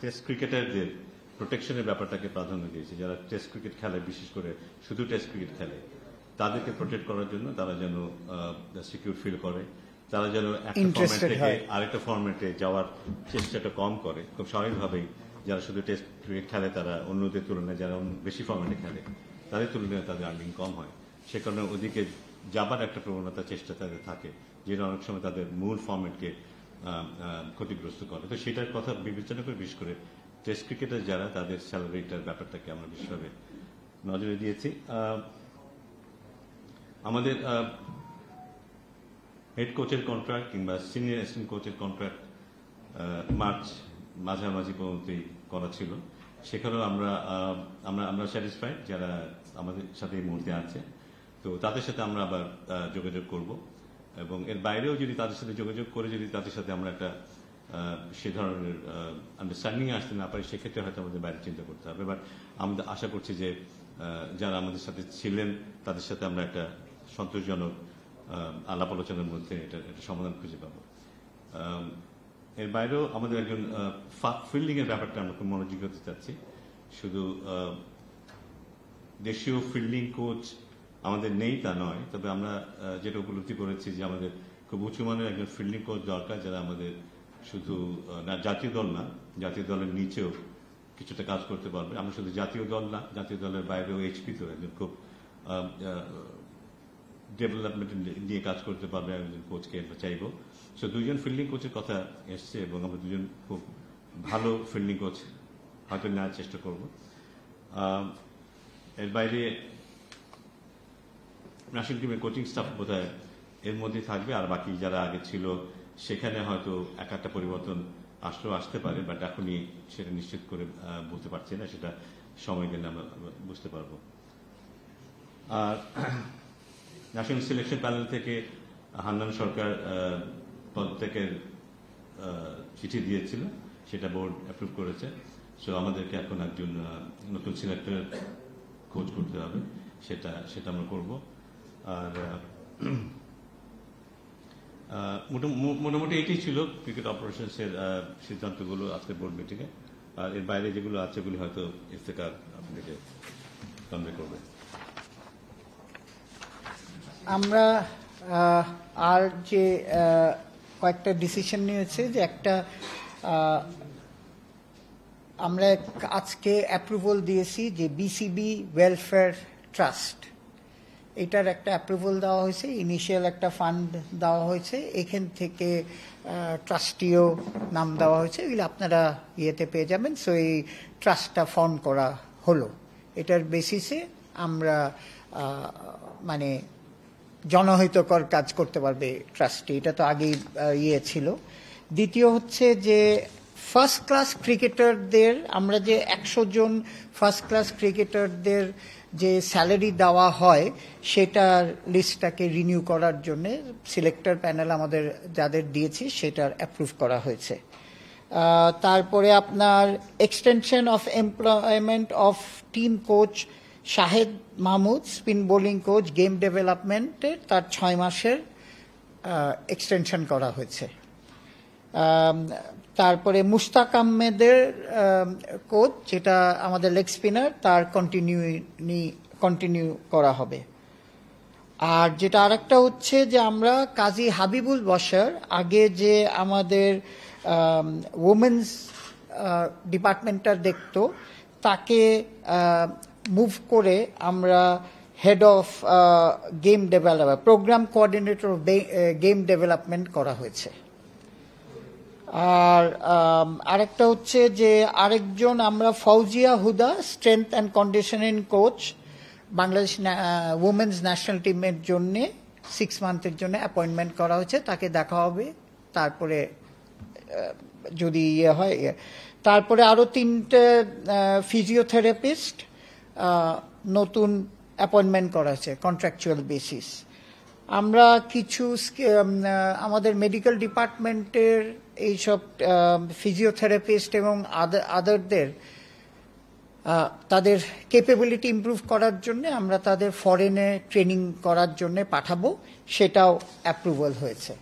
Test ক্রিকেটারদের প্রোটেকশনের ব্যাপারটাকে প্রাধান্য দিয়েছে। যারা টেস্ট ক্রিকেট খেলে, বিশেষ করে শুধু টেস্ট ক্রিকেট খেলে, তাদেরকে প্রোটেক্ট করার জন্য তারা যেন সিকিউর ফিল করে, তারা যেন একটা ফরম্যাট থেকে আরেকটা ফরম্যাটে যাওয়ার চেষ্টাটা কম করে। খুব স্বাভাবিকভাবেই যারা শুধু টেস্ট ক্রিকেট খেলে তারা অন্যদের তুলনায়, যারা বেশি ফরম্যাটে খেলে তাদের তুলনায় তাদের আর্নিং কম হয়। সে কারণে ওদিকে যাবার একটা প্রবণতা চেষ্টা তাদের থাকে, যেটা অনেক সময় তাদের মূল ফরম্যাটকে ক্ষতিগ্রস্ত করে। তো সেটার কথা বিবেচনা করে বিশেষ করে টেস্ট ক্রিকেটার যারা, তাদের স্যালারিটার ব্যাপারটাকে আমরা বিশেষভাবে নজরে দিয়েছি। আমাদের হেড কোচের কন্ট্রাক্ট কিংবা সিনিয়র অ্যাসিস্ট্যান্ট কোচের কন্ট্রাক্ট মার্চ মাঝামাঝি পর্যন্তই করা ছিল। সেখানেও আমরা স্যাটিসফাইড যারা আমাদের সাথে এই মুহূর্তে আছে। তো তাদের সাথে আমরা আবার যোগাযোগ করব, এবং এর বাইরেও যদি তাদের সাথে যোগাযোগ করে যদি তাদের সাথে আমরা একটা সে ধরনের আন্ডারস্ট্যান্ডিং আসতে না পারি, সেক্ষেত্রে হয়তো আমাদের বাইরে চিন্তা করতে হবে। বাট আমরা আশা করছি যে যারা আমাদের সাথে ছিলেন তাদের সাথে আমরা একটা সন্তোষজনক আলাপ আলোচনার মধ্যে এটা সমাধান খুঁজে পাবো। এর বাইরেও আমাদের একজন ফিল্ডিং এর ব্যাপারটা আমরা খুব মনোযোগী হতে চাচ্ছি। শুধু দেশীয় ফিল্ডিং কোচ আমাদের নেই তা নয়, তবে আমরা যেটা উপলব্ধি করেছি যে আমাদের খুব উঁচুমানের একজন ফিল্ডিং কোচ দরকার, যারা আমাদের শুধু জাতীয় দল না, জাতীয় দলের নিচেও কিছুটা কাজ করতে পারবে। আমরা শুধু জাতীয় দল না, জাতীয় দলের বাইরেও এইচপিতেও একজন খুব ডেভেলপমেন্ট নিয়ে কাজ করতে পারবে একজন কোচকে চাইব। সো দুইজন ফিল্ডিং কোচের কথা এসছে, এবং আমরা দুজন খুব ভালো ফিল্ডিং কোচ হয়তো নেওয়ার চেষ্টা করব। এর বাইরে ন্যাশনাল টিমের কোচিং স্টাফ বোধহয় এর মধ্যে থাকবে, আর বাকি যারা আগে ছিল সেখানে হয়তো একটা পরিবর্তন আসতে পারে, বাট এখনই সেটা নিশ্চিত করে বলতে পারছি না, সেটা সময় গেলে আমরা বুঝতে পারবো। আর ন্যাশনাল সিলেকশন প্যানেল থেকে হান্নান সরকার পদত্যাগের চিঠি দিয়েছিল, সেটা বোর্ড অ্যাপ্রুভ করেছে। সো আমাদেরকে এখন একজন নতুন সিলেক্টর খোঁজ করতে হবে, সেটা আমরা করব। আর মোটামুটি এটাই ছিল ক্রিকেট অপারেশনসের সিদ্ধান্তগুলো আজকের বোর্ড মিটিংয়ে। আর এর বাইরে যেগুলো আছে সেগুলি হয়তো ইফতেখার আপনাদেরকে কনভে করবে। আমরা আর যে কয়েকটা ডিসিশন নিয়েছে, যে একটা আমরা আজকে অ্যাপ্রুভাল দিয়েছি যে বিসিবি ওয়েলফেয়ার ট্রাস্ট, এটার একটা অ্যাপ্রুভাল দেওয়া হয়েছে, ইনিশিয়াল একটা ফান্ড দেওয়া হয়েছে, এখান থেকে ট্রাস্টিও নাম দেওয়া হয়েছে, এগুলো আপনারা ইয়েতে পেয়ে যাবেন। সো এই ট্রাস্টটা ফর্ম করা হলো, এটার বেসিসে আমরা মানে জনহিতকর কাজ করতে পারবে ট্রাস্টি, এটা তো আগেই ইয়ে ছিল। দ্বিতীয় হচ্ছে যে ফার্স্ট ক্লাস ক্রিকেটারদের, আমরা যে 100 জন ফার্স্ট ক্লাস ক্রিকেটারদের যে স্যালারি দেওয়া হয় সেটার লিস্টটাকে রিনিউ করার জন্য সিলেক্টর প্যানেল আমাদের যাদের দিয়েছি সেটার অ্যাপ্রুভ করা হয়েছে। তারপরে আপনার extension of employment of team coach Shahed Mahmud, spin bowling coach, game ডেভেলপমেন্টের তার 6 মাসের এক্সটেনশন করা হয়েছে। তারপরে মুশতাক আহমেদের কোচ, যেটা আমাদের লেগ স্পিনার, তার কন্টিনিউ করা হবে। আর যেটা আরেকটা হচ্ছে যে আমরা কাজী হাবিবুল বশর, আগে যে আমাদের ওমেন্স ডিপার্টমেন্টটা দেখতো, তাকে মুভ করে আমরা head of game development, program coordinator of game development করা হয়েছে। আর আরেকটা হচ্ছে যে আরেকজন আমরা Fauzia Huda, strength and conditioning coach, Bangladesh women's national টিমের জন্য 6 মান্থের জন্য অ্যাপয়েন্টমেন্ট করা হয়েছে, তাকে দেখা হবে তারপরে যদি ইয়ে হয়। তারপরে আরও 3টে ফিজিওথেরাপিস্ট নতুন অ্যাপয়েন্টমেন্ট করা হয়েছে কন্ট্রাকচুয়াল বেসিস। আমরা কিছু আমাদের মেডিকেল ডিপার্টমেন্টের এইসব ফিজিওথেরাপিস্ট এবং আদারদের তাদের ক্যাপাবিলিটি ইমপ্রুভ করার জন্য আমরা তাদের ফরেনে ট্রেনিং করার জন্য পাঠাবো, সেটাও অ্যাপ্রুভাল হয়েছে।